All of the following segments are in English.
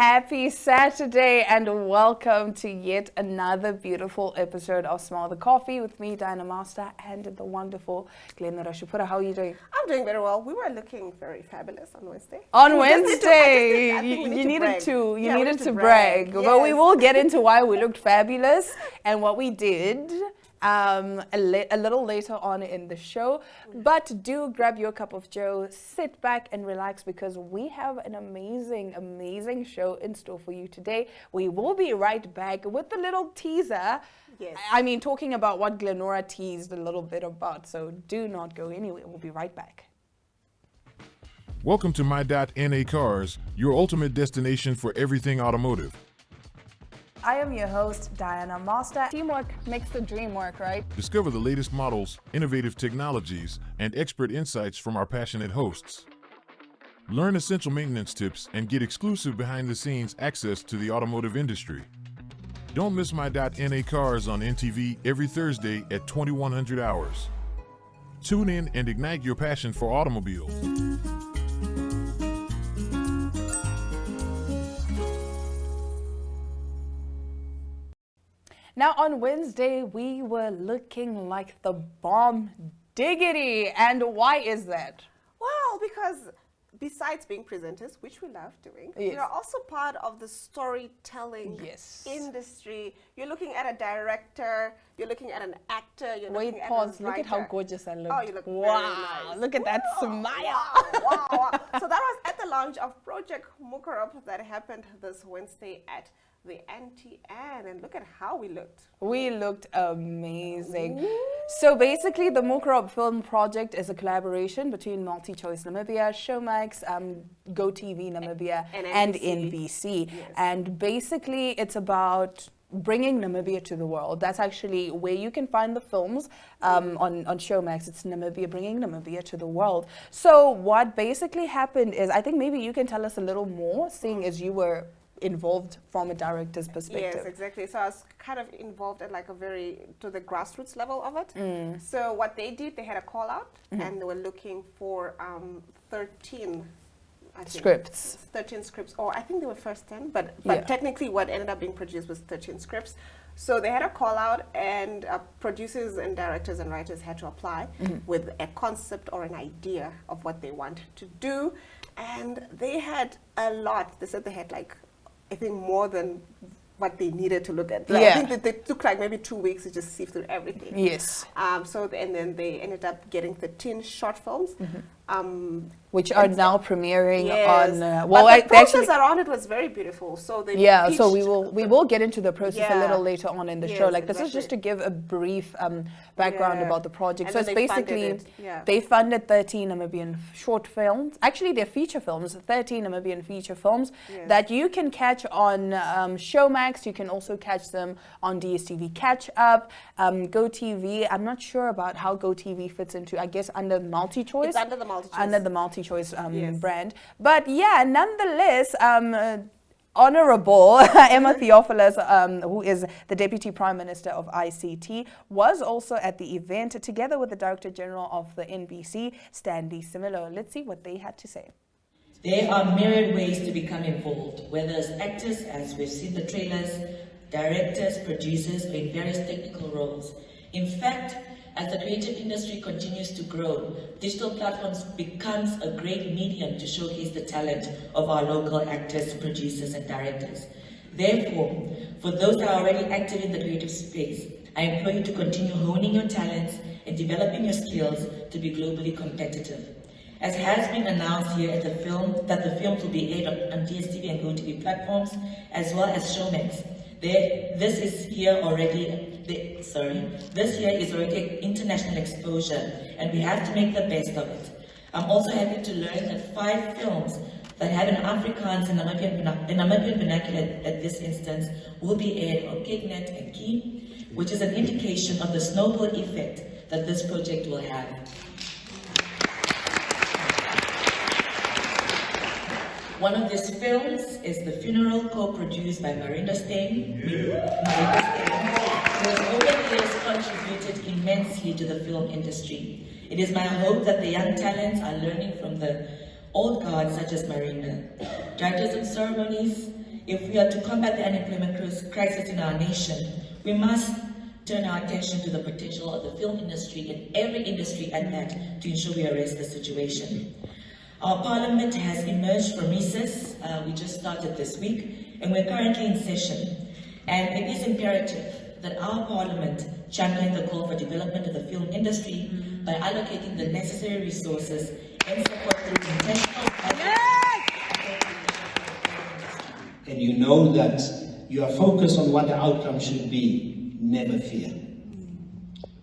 Happy Saturday and welcome to yet another beautiful episode of Smell the Coffee with me, Diana Master, and the wonderful Glenn Rashupura. How are you doing? I'm doing very well. We were looking very fabulous on Wednesday. On Wednesday, you needed to brag. Yes. But we will get into why we looked fabulous and what we did a little later on in the show. But do grab your cup of joe, sit back and relax because we have an amazing show in store for you today. We will be right back with a little teaser. Yes. I mean, talking about what Glenora teased a little bit about. So do not go anywhere. We'll be right back. Welcome to My.NA Cars, your ultimate destination for everything automotive. I am your host, Diana Master. Teamwork makes the dream work, right? Discover the latest models, innovative technologies, and expert insights from our passionate hosts. Learn essential maintenance tips and get exclusive behind-the-scenes access to the automotive industry. Don't miss My.NA Cars on NTV every Thursday at 2100 hours. Tune in and ignite your passion for automobiles. Now, on Wednesday, we were looking like the bomb diggity. And why is that? Well, because besides being presenters, which we love doing, Yes. we are also part of the storytelling industry. You're looking at a director, you're looking at an actor, you're looking at a writer. Look at how gorgeous I look. Oh, you look very nice. Look at that smile. Wow. So that was at the launch of Project Mukarab that happened this Wednesday at the NTN, and look at how we looked. We looked amazing. Ooh. So basically, the Mukarab Film Project is a collaboration between MultiChoice Namibia, Showmax, GoTV Namibia, and NBC. Yes. And basically, it's about bringing Namibia to the world. That's actually where you can find the films on Showmax. It's Namibia, bringing Namibia to the world. So what basically happened is, I think maybe you can tell us a little more, seeing as you were involved from a director's perspective. Yes, exactly. So I was kind of involved at like to the grassroots level of it. So what they did, they had a call out and they were looking for 13 scripts. 13 scripts, or I think they were first 10, but technically what ended up being produced was 13 scripts. So they had a call out and producers and directors and writers had to apply with a concept or an idea of what they wanted to do. And they had a lot. They said they had I think more than what they needed to look at. I think that they took maybe 2 weeks to just sift through everything. Yes. And then they ended up getting 13 short films. Which are now premiering on. But the process around it was very beautiful. So they so we will get into the process a little later on in the show. This is just to give a brief background about the project. And so it's basically they funded 13 Namibian short films. Actually, they're feature films. 13 Namibian feature films that you can catch on Showmax. You can also catch them on DSTV Catch Up, GoTV. I'm not sure about how GoTV fits into. I guess under MultiChoice. It's under the MultiChoice. Under the MultiChoice brand. But nonetheless, Honorable Emma Theophilus, who is the Deputy Prime Minister of ICT, was also at the event together with the Director General of the NBC, Stanley Similo. Let's see what they had to say. There are myriad ways to become involved, whether as actors, as we've seen the trailers, directors, producers, or in various technical roles. In fact, as the creative industry continues to grow, digital platforms becomes a great medium to showcase the talent of our local actors, producers, and directors. Therefore, for those that are already active in the creative space, I implore you to continue honing your talents and developing your skills to be globally competitive. As has been announced here at the films will be aired on DSTV and GoTV platforms, as well as Showmax. This year is already international exposure, and we have to make the best of it. I'm also happy to learn that 5 films that have an Afrikaans and Namibian vernacular at this instance will be aired on Kignet and Key, which is an indication of the snowball effect that this project will have. One of these films is The Funeral, co-produced by Marinda Steyn, who has over the years contributed immensely to the film industry. It is my hope that the young talents are learning from the old guards such as Marinda. Directors and ceremonies, if we are to combat the unemployment crisis in our nation, we must turn our attention to the potential of the film industry and every industry at that to ensure we arrest the situation. Our parliament has emerged from recess. We just started this week, and we're currently in session. And it is imperative that our parliament champion the call for development of the film industry by allocating the necessary resources and support through intentional and you know that you are focused on what the outcome should be, never fear.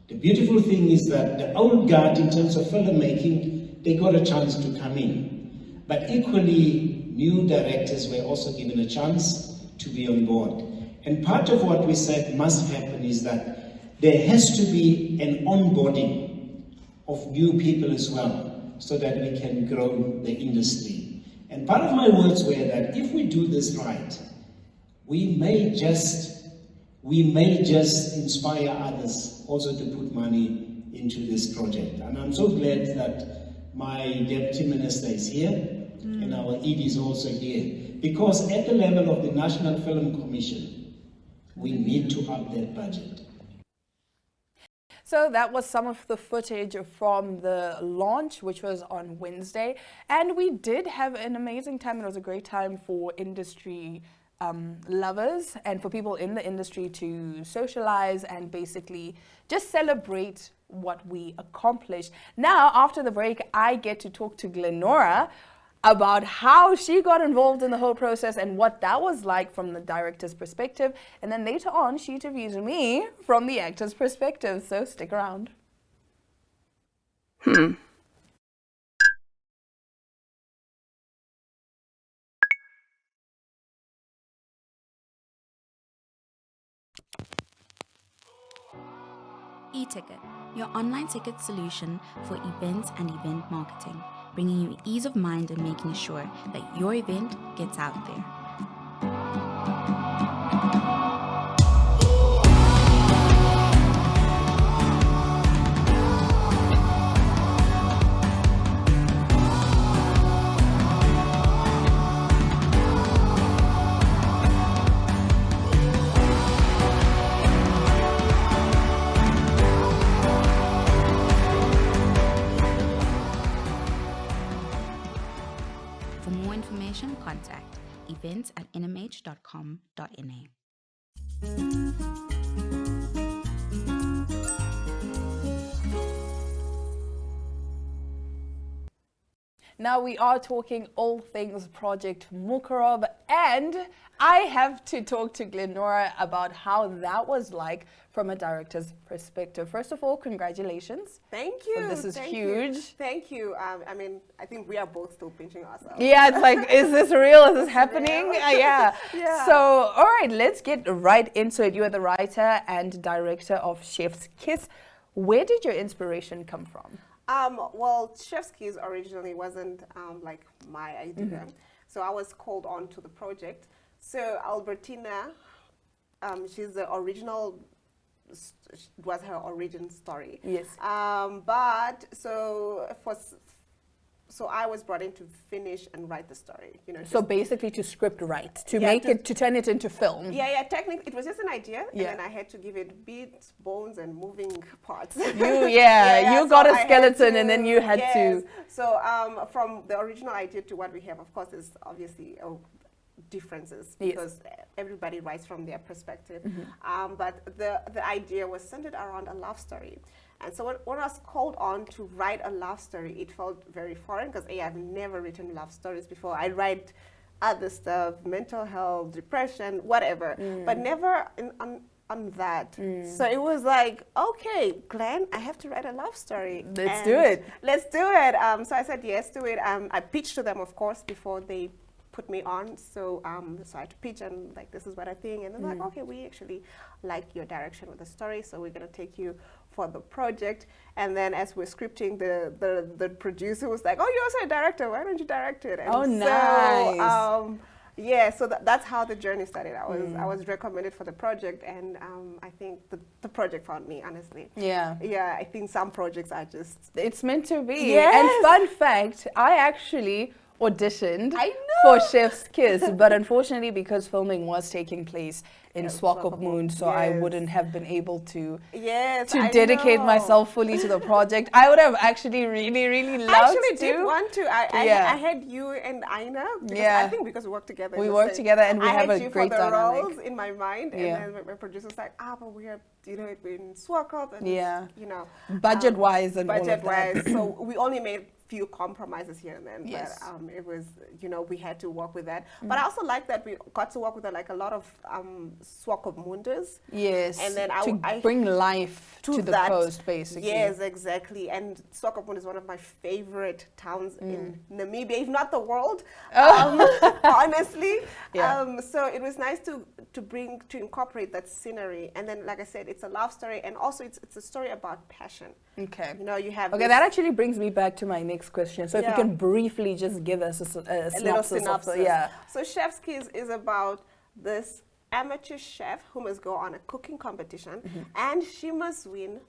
The beautiful thing is that the old guard, in terms of filmmaking, they got a chance to come in. But equally, new directors were also given a chance to be on board. And part of what we said must happen is that there has to be an onboarding of new people as well, so that we can grow the industry. And part of my words were that if we do this right, we may just inspire others also to put money into this project. And I'm so glad that my deputy minister is here and our ED is also here, because at the level of the National Film Commission, we need to up that budget. So that was some of the footage from the launch, which was on Wednesday. And we did have an amazing time. It was a great time for industry lovers and for people in the industry to socialize and basically just celebrate what we accomplished. Now, after the break, I get to talk to Glenora about how she got involved in the whole process and what that was like from the director's perspective. And then later on, she interviews me from the actor's perspective. So stick around. eTicket, your online ticket solution for events and event marketing, bringing you ease of mind and making sure that your event gets out there. For more information, contact events@nhh.com.na. Now we are talking all things Project Mukarov, and I have to talk to Glenora about how that was like from a director's perspective. First of all, congratulations. Thank you. This is Thank huge. You. Thank you. I mean, I think we are both still pinching ourselves. Yeah, it's like, is this real? Is this happening? Yeah. Yeah. So, all right, let's get right into it. You are the writer and director of Chef's Kiss. Where did your inspiration come from? Well, Chef's Kiss originally wasn't like my idea. So I was called on to the project. So Albertina, she's the original, was her origin story. Yes. But so I was brought in to finish and write the story. You know. So basically to script write, to Yeah, make it, to turn it into film. Yeah. Technically, it was just an idea, and Yeah. then I had to give it beats, bones, and moving parts. You got a skeleton, and then you had to. So from the original idea to what we have, of course, there's obviously differences because everybody writes from their perspective. But the idea was centered around a love story. And so when I was called on to write a love story, it felt very foreign because I've never written love stories before. I write other stuff, mental health, depression, whatever, but never on that. So it was like, okay, Glenn, I have to write a love story. Let's do it. Let's do it. So I said yes to it. I pitched to them, of course, before they put me on. So so I had to pitch and like, this is what I think. And they're like, okay, we actually like your direction with the story, so we're going to take you for the project. And then as we're scripting, the producer was like, oh, you're also a director, why don't you direct it? And oh, nice. So, yeah, so that's how the journey started. I was recommended for the project, and I think the project found me, honestly. Yeah. Yeah, I think some projects are just... It's meant to be. Yes. And fun fact, I actually auditioned I know. for Chef's Kiss, but unfortunately, because filming was taking place in Swakopmund, so I yes. wouldn't have been able to Yes, to I dedicate know. myself fully to the project. I would have actually really I loved actually to. did want to. Yeah. I had you and Aina. Because Yeah. I think because we work together. We in the work same- together and we I have had a you great for the dynamic. roles in my mind, Yeah. and then my producer's like, but we're in Swakop, and Yeah. Budget-wise and all of that. budget-wise. So we only made few compromises here and then, Yes. but it was, we had to work with that. But I also like that we got to work with a lot of Swakopmunders. Yes, And then to I bring life to the that. coast, basically. Yes, exactly. And Swakopmund is one of my favorite towns in Namibia, if not the world. Honestly. Yeah. So it was nice to incorporate that scenery. And then, like I said, it's a love story, and also it's a story about passion. Okay. You have Okay, that actually brings me back to my next question. So if you Yeah. can briefly just give us a little synopsis. synopsis. Yeah. So Chef's Kiss is about this amateur chef who must go on a cooking competition, and she must win,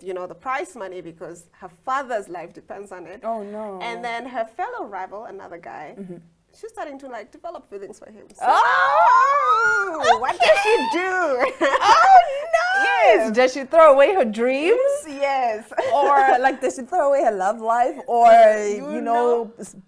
the prize money because her father's life depends on it. Oh no. And then her fellow rival, another guy, she's starting to develop feelings for him. So, what does she do? Oh, nice! Yes. Does she throw away her dreams? Yes. Or does she throw away her love life? Or,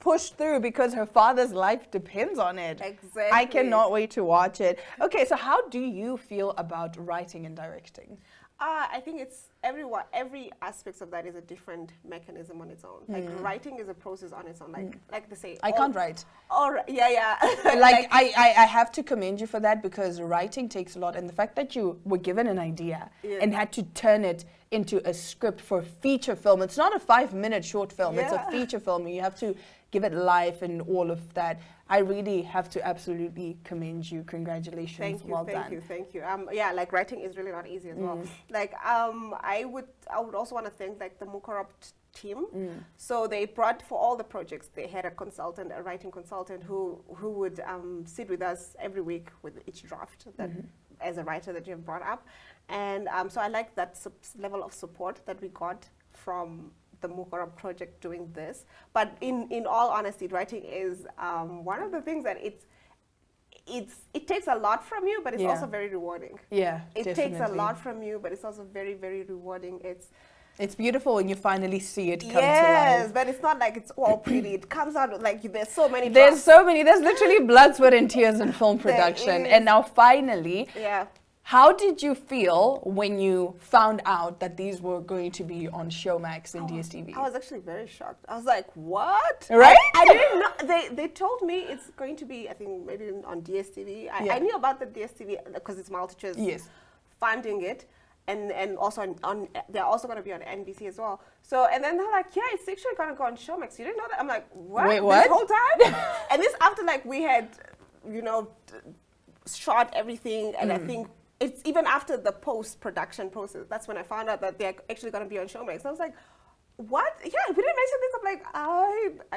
push through because her father's life depends on it? Exactly. I cannot wait to watch it. Okay, so how do you feel about writing and directing? I think it's every aspect of that is a different mechanism on its own. Like writing is a process on its own. Like they say, I can't write. Yeah. I have to commend you for that, because writing takes a lot, and the fact that you were given an idea and had to turn it into a script for a feature film. It's not a 5-minute short film, it's a feature film, and you have to give it life and all of that. I really have to absolutely commend you. Congratulations. Thank you, well thank done. you, thank you. Writing is really not easy as well. I would also want to thank the Mukorop team. So they brought, for all the projects, they had a writing consultant who would sit with us every week with each draft that as a writer that you have brought up. And so I like that level of support that we got from the Mukorop project doing this. But in all honesty, writing is one of the things that it takes a lot from you, but it's also very rewarding. Yeah, It definitely. takes a lot from you, but it's also very, very rewarding. It's beautiful when you finally see it come to Yes, life. but it's not like it's all pretty. It comes out there's so many There's drops. there's literally blood, sweat, and tears in film production. is. And now finally, Yeah. how did you feel when you found out that these were going to be on Showmax and DSTV? I was actually very shocked. I was like, what? Right? I didn't know. They told me it's going to be, I think, maybe on DSTV. I knew about the DSTV because it's MultiChoice Yes. funding it. And also they're also going to be on NBC as well. So, and then they're like, yeah, it's actually going to go on Showmax. You didn't know that? I'm like, what? Wait, what? This whole time? And this after we had, shot everything. And I think it's even after the post-production process. That's when I found out that they're actually going to be on Showmax. I was like, what? Yeah, we didn't mention this. I'm like,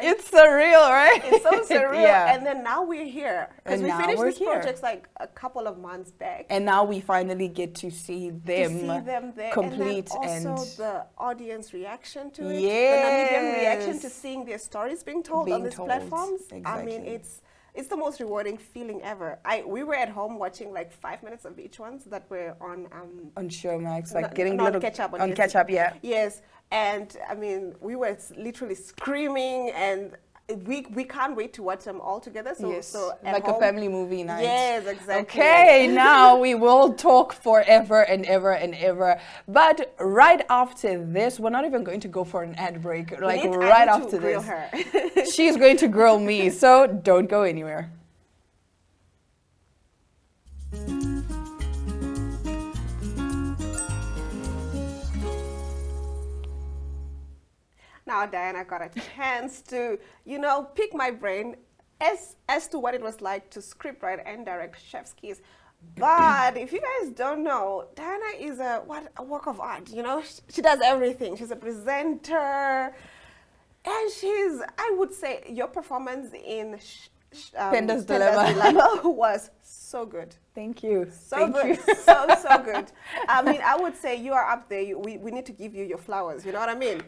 It's surreal, right? it's so surreal. Yeah. And then now we're here. Because And we now finished we're this here. project a couple of months back. And now we finally get to see them, To see them there, complete and then also the audience reaction to it, Yes. the Namibian reaction to seeing their stories being told on Being these told, platforms. I mean, exactly. it's the most rewarding feeling ever. We were at home watching 5 minutes of each ones that were on Showmax, not- getting not little catch up on on DSTV. catch up, yeah. Yes, and I mean, we were literally screaming, and we can't wait to watch them all together. So, Yes, so at like a home- family movie night. Yes, exactly. Okay, now we will talk forever and ever and ever. But right after this, we're not even going to go for an ad break. I need Right to after grill this, her. she's going to grill me. So don't go anywhere. Now, Diana got a chance to, pick my brain as to what it was like to scriptwrite and direct Chef's Kiss. But if you guys don't know, Diana is a work of art. She does everything. She's a presenter, and I would say, your performance in Penda's Dilemma. Dilemma was so good. Thank you. So Thank good, you. so good. I mean, I would say you are up there. We need to give you your flowers. You know what I mean?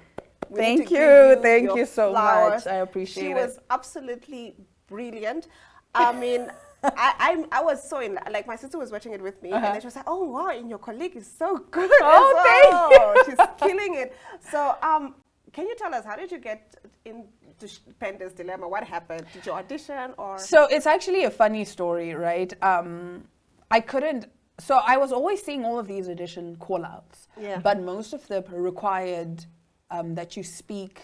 We need Thank to you. give Thank your you so flowers. much. I appreciate She it. was absolutely brilliant. I mean, I was so in, like, my sister was watching it with me, and then she was like, "Oh wow, and your colleague is so good." Oh, thank you. She's killing it. So, can you tell us, how did you get into Penda's Dilemma? What happened? Did you audition or? So it's actually a funny story, right? I couldn't. So I was always seeing all of these audition call-outs, but most of them required that you speak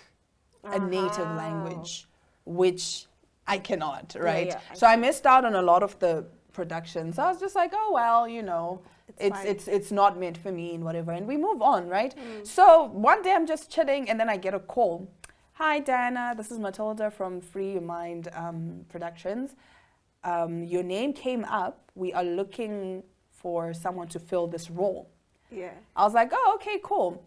a native language, which I cannot, right? yeah, so I missed out on a lot of the productions. I was just like, oh well, you know, it's not meant for me and whatever, and we move on, right? So one day I'm just chilling, and then I get a call. Hi Diana, this is Matilda from Free Your Mind Productions. Your name came up. We are looking for someone to fill this role. Yeah. I was like, oh, okay, cool.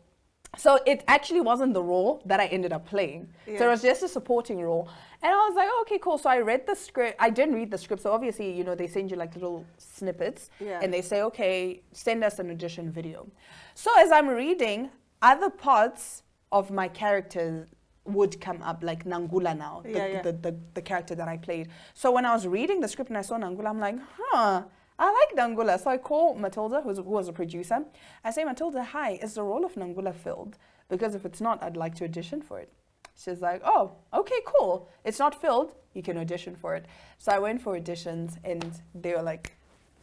So it actually wasn't the role that I ended up playing. So it was just a supporting role. And I was like, oh, okay, cool. So I read the script. I didn't read the script. So obviously, you know, they send you like little snippets. And they say, okay, send us an audition video. So as I'm reading, other parts of my character would come up, like Nangula now, the character that I played. So when I was reading the script and I saw Nangula, I'm like, I like Nangula. So I call Matilda, who was a producer. I say, Matilda, hi, is the role of Nangula filled? Because if it's not, I'd like to audition for it. She's like, oh, okay, cool. It's not filled. You can audition for it. So I went for auditions, and they were like,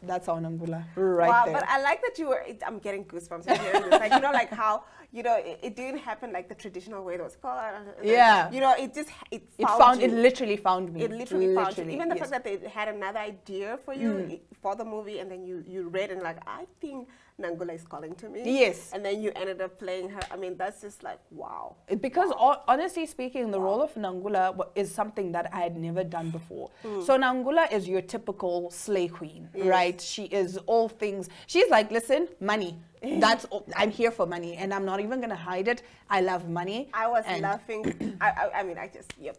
that's our Nangula right there. But I like that you were, I'm getting goosebumps hearing this. Like, you know, like how, you know, it didn't happen like the traditional way. It was called, you know, it literally found me. It literally found you. Even the fact that they had another idea for you for the movie, and then you read and like, I think Nangula is calling to me. Yes. And then you ended up playing her. I mean, that's just like, wow. Because honestly speaking, the role of Nangula is something that I had never done before. So Nangula is your typical slay queen, right? She is all things. She's like, listen, money. That's all, I'm here for money, and I'm not even gonna hide it. I love money. I was laughing. I mean, I just you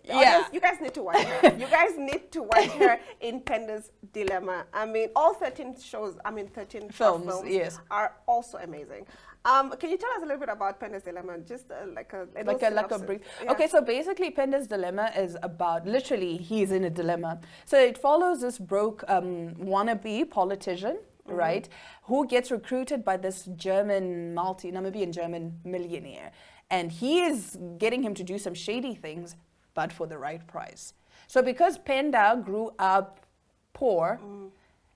guys need to watch her. You guys need to watch her in Penda's Dilemma. I mean, all 13 shows. I mean, 13 films. Yes, are also amazing. Can you tell us a little bit about Penda's Dilemma? Just like a brief. Okay, so basically, Penda's Dilemma is about, literally, he's in a dilemma. So it follows this broke wannabe politician, right, who gets recruited by this Namibian German millionaire. And he is getting him to do some shady things, but for the right price. So because Penda grew up poor,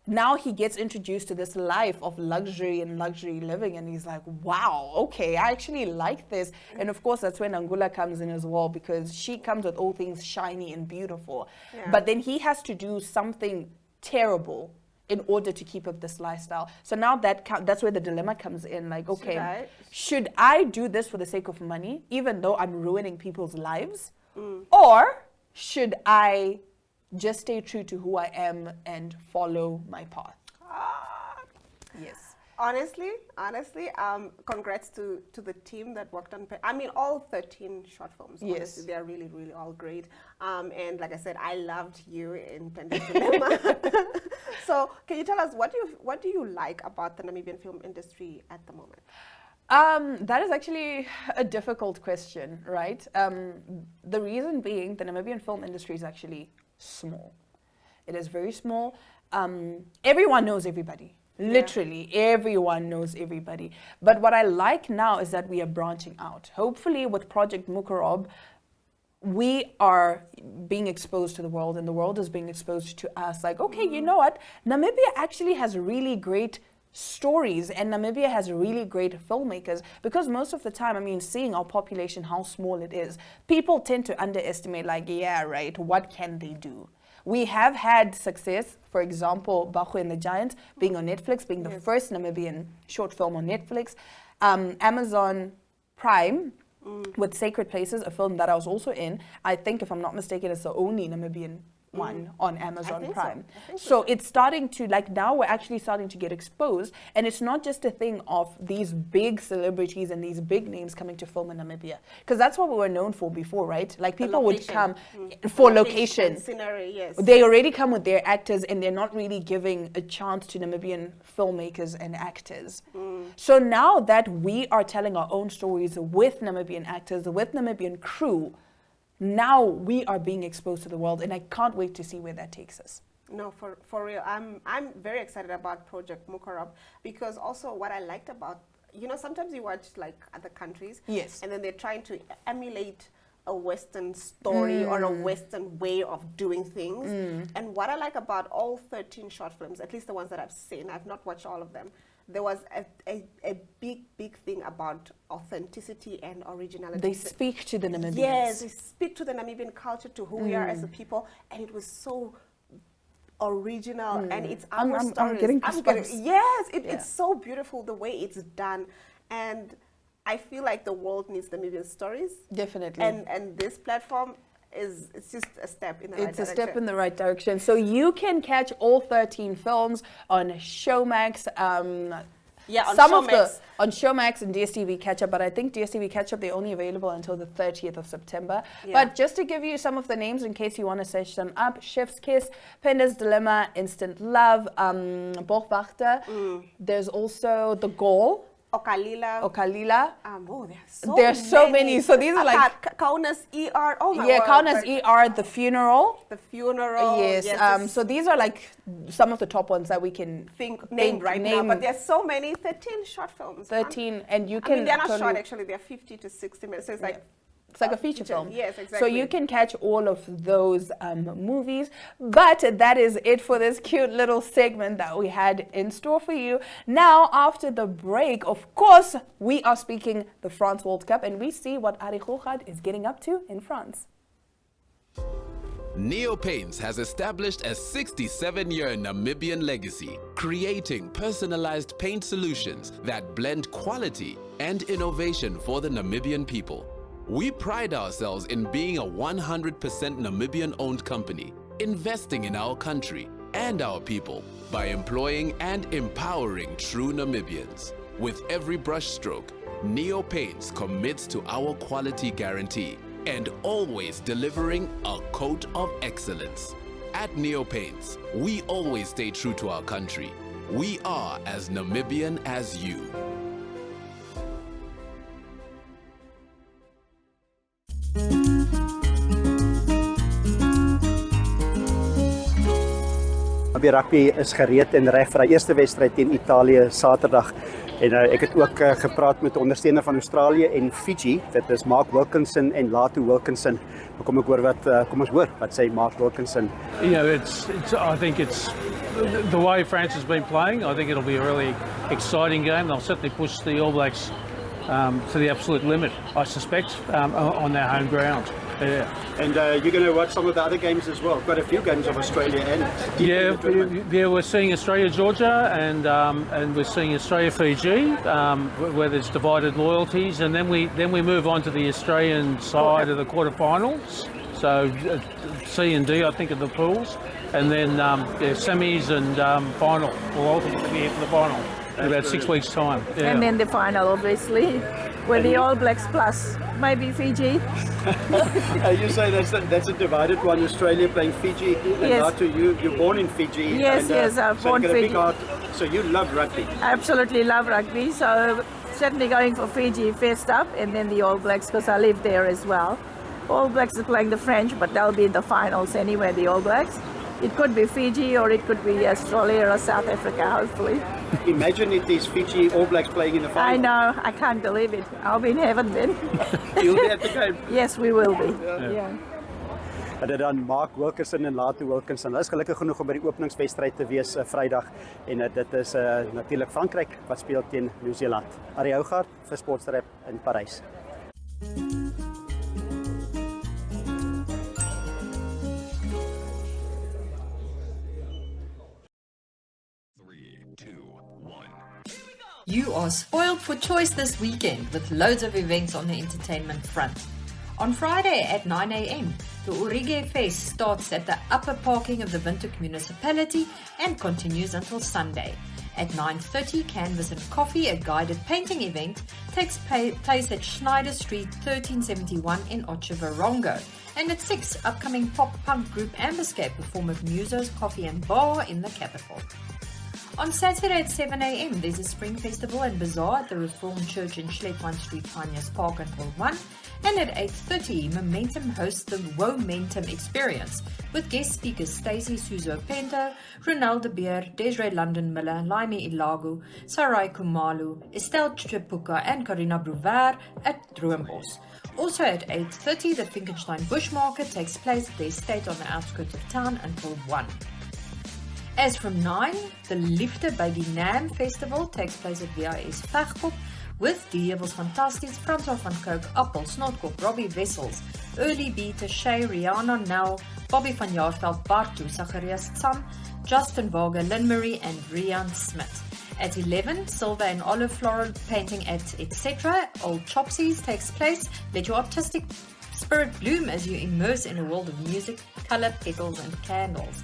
now he gets introduced to this life of luxury and luxury living, and he's like, wow, okay, I actually like this. And of course, that's when Nangula comes in as well, because she comes with all things shiny and beautiful. But then he has to do something terrible in order to keep up this lifestyle. So now that's where the dilemma comes in. Like, okay, should I do this for the sake of money, even though I'm ruining people's lives? Or should I just stay true to who I am and follow my path? Yes. Honestly, congrats to the team that worked on. I mean, all 13 short films. Honestly, yes, they are really, really all great. And like I said, I loved you in Penda's Dilemma. So, can you tell us what do you like about the Namibian film industry at the moment? That is actually a difficult question, right? The reason being, the Namibian film industry is actually small. It is very small. Everyone knows everybody. Literally, everyone knows everybody. But what I like now is that we are branching out. Hopefully, with Project Mukarob, we are being exposed to the world, and the world is being exposed to us. Like, okay, you know what? Namibia actually has really great stories, and Namibia has really great filmmakers, because most of the time, I mean, seeing our population, how small it is, people tend to underestimate, like, yeah, right, what can they do? We have had success, for example, Bahu and the Giant being on Netflix, being the first Namibian short film on Netflix. Amazon Prime with Sacred Places, a film that I was also in. I think, if I'm not mistaken, it's the only Namibian one on Amazon think Prime. so. I think So it's starting to, like, now we're actually starting to get exposed, and it's not just a thing of these big celebrities and these big names coming to film in Namibia, because that's what we were known for before, right? Like, people would location. come for location. And scenery, yes. They already come with their actors, and they're not really giving a chance to Namibian filmmakers and actors. So now that we are telling our own stories with Namibian actors, with Namibian crew, now we are being exposed to the world, and I can't wait to see where that takes us. No, for real. I'm very excited about Project Mukarab, because also what I liked about, sometimes you watch like other countries, Yes. and then they're trying to emulate a Western story or a Western way of doing things. And what I like about all 13 short films, at least the ones that I've seen, I've not watched all of them, there was a big thing about authenticity and originality. They speak to the Namibians. Yes, they speak to the Namibian culture, to who we are as a people, and it was so original, and it's our stories. I'm getting goosebumps. Yes, it's so beautiful the way it's done, and I feel like the world needs Namibian stories. Definitely. And this platform it's just a step in the right direction. It's a step in the right direction. So you can catch all 13 films on Showmax. On Showmax and DSTV Catch Up, but I think DSTV Catch Up, they're only available until the 30th of September. Yeah. But just to give you some of the names in case you want to search them up: Chef's Kiss, Penda's Dilemma, Instant Love, Borgwachter. There's also The Goal. Okalila. There's so many. So these are like Kaunas ER. Oh my yeah, word. Kaunas ER, The Funeral. The Funeral. Yes. So these are like some of the top ones that we can name right now. But there's so many. 13 short films. 13, and you can. they're not short actually. They're 50 to 60 minutes. So it's like. It's like a feature film. Yes, exactly. So you can catch all of those movies. But that is it for this cute little segment that we had in store for you. Now, after the break, of course, we are speaking the France World Cup, and we see what Ari Goghad is getting up to in France. Neo Paints has established a 67-year Namibian legacy, creating personalized paint solutions that blend quality and innovation for the Namibian people. We pride ourselves in being a 100% Namibian-owned company, investing in our country and our people by employing and empowering true Namibians. With every brushstroke, Neo Paints commits to our quality guarantee and always delivering a coat of excellence. At Neo Paints, we always stay true to our country. We are as Namibian as you. Die rugby is gereed en reg vir die eerste wedstryd teen Italië Saterdag. En ek het ook gepraat met 'n ondersteuner van Australië en Fiji. Dit is Mark Wilkinson en Latu Wilkinson. Kom ons hoor wat sê Mark Wilkinson. I think it's the way France has been playing. I think it'll be a really exciting game. They'll certainly push the All Blacks to the absolute limit, I suspect, on their home ground. Yeah. And you're going to watch some of the other games as well. Quite a few games of Australia and we're seeing Australia-Georgia and we're seeing Australia-Fiji, where there's divided loyalties, and then we move on to the Australian side of the quarterfinals. So C and D, I think, are the pools, and then semis and final. We'll ultimately be here for the final in about 6 weeks' time. Yeah. And then the final, obviously, with the All Blacks plus maybe Fiji. You say that's a divided one. Australia playing Fiji. And yes. Latu, you're born in Fiji. Yes, and, I'm born in Fiji. So you love rugby. I absolutely love rugby. So certainly going for Fiji first up, and then the All Blacks because I live there as well. All Blacks are playing the French, but they'll be in the finals anyway, the All Blacks. It could be Fiji or it could be Australia or South Africa, hopefully. Imagine it is Fiji All Blacks playing in the final. I know, I can't believe it. I'll be in heaven then. You'll be at the game. Yes, we will be. Yeah. En dit dan Mark Wilkinson en Latu Wilkinson. Hulle is gelukkig genoeg om by die openingswedstryd te wees Vrydag en dit is natuurlik Frankryk wat speel teen Nieu-Seeland. Ari Goghad vir Sportstrip in Parys. You are spoiled for choice this weekend with loads of events on the entertainment front. On Friday at 9 a.m., the Orige Fest starts at the upper parking of the Windhoek municipality and continues until Sunday. At 9:30, Canvas and Coffee, a guided painting event, takes place at Schneider Street 1371 in Otjiwarongo. And at 6, upcoming pop-punk group Ambuscape perform at Muso's Coffee and Bar in the capital. On Saturday at 7 a.m, there's a Spring Festival and Bazaar at the Reformed Church in Schlepwine Street, Pioneers Park until 1. And at 8:30, Momentum hosts the Womentum Experience with guest speakers Stacey Suzo Pento, Ronald de Beer, Desiree London Miller, Laimi Ilagu, Sarai Kumalu, Estelle Chipuka and Karina Brouwer at Droombos. Also at 8:30, the Finkenstein Bush Market takes place at the estate on the outskirts of town until 1. As from 9, the Liefde by die Naam Festival takes place at VIS Vegkop with Die Heuwels Fantasties, Francois van Coke, Appel, Snotkop, Robbie Wessels, Early B, Shay, Rihanna Nell, Bobby van Jaarsveld, Bartu, Zacharias Tsam, Justin Varga, Lynn Marie and Rian Smith. At 11, silver and olive floral painting at etc. Old Chopsies takes place. Let your artistic spirit bloom as you immerse in a world of music, color, petals and candles.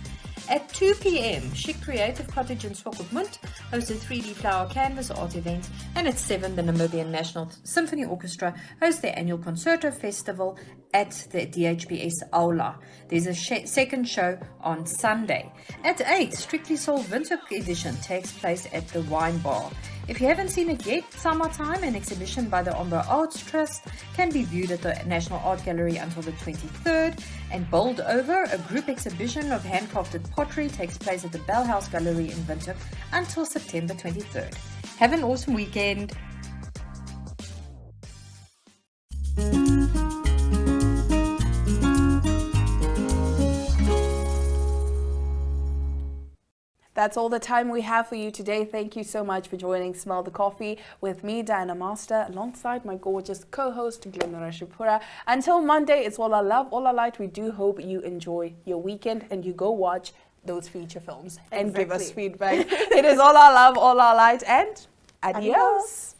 At 2 p.m, Chic Creative Cottage in Swakopmund hosts a 3D flower canvas art event, and at 7, the Namibian National Symphony Orchestra hosts their annual Concerto Festival at the DHBS Aula. There's a second show on Sunday. At 8, Strictly Soul Windhoek edition takes place at the Wine Bar. If you haven't seen it yet, Summertime, an exhibition by the Ombo Arts Trust, can be viewed at the National Art Gallery until the 23rd. And Bowled Over, a group exhibition of handcrafted pottery, takes place at the Bell House Gallery in Windhoek until September 23rd. Have an awesome weekend. That's all the time we have for you today. Thank you so much for joining Smell the Coffee with me, Diana Master, alongside my gorgeous co-host, Glenn Rashipura. Until Monday, it's all our love, all our light. We do hope you enjoy your weekend and you go watch those feature films and give us feedback. It is all our love, all our light, and adios.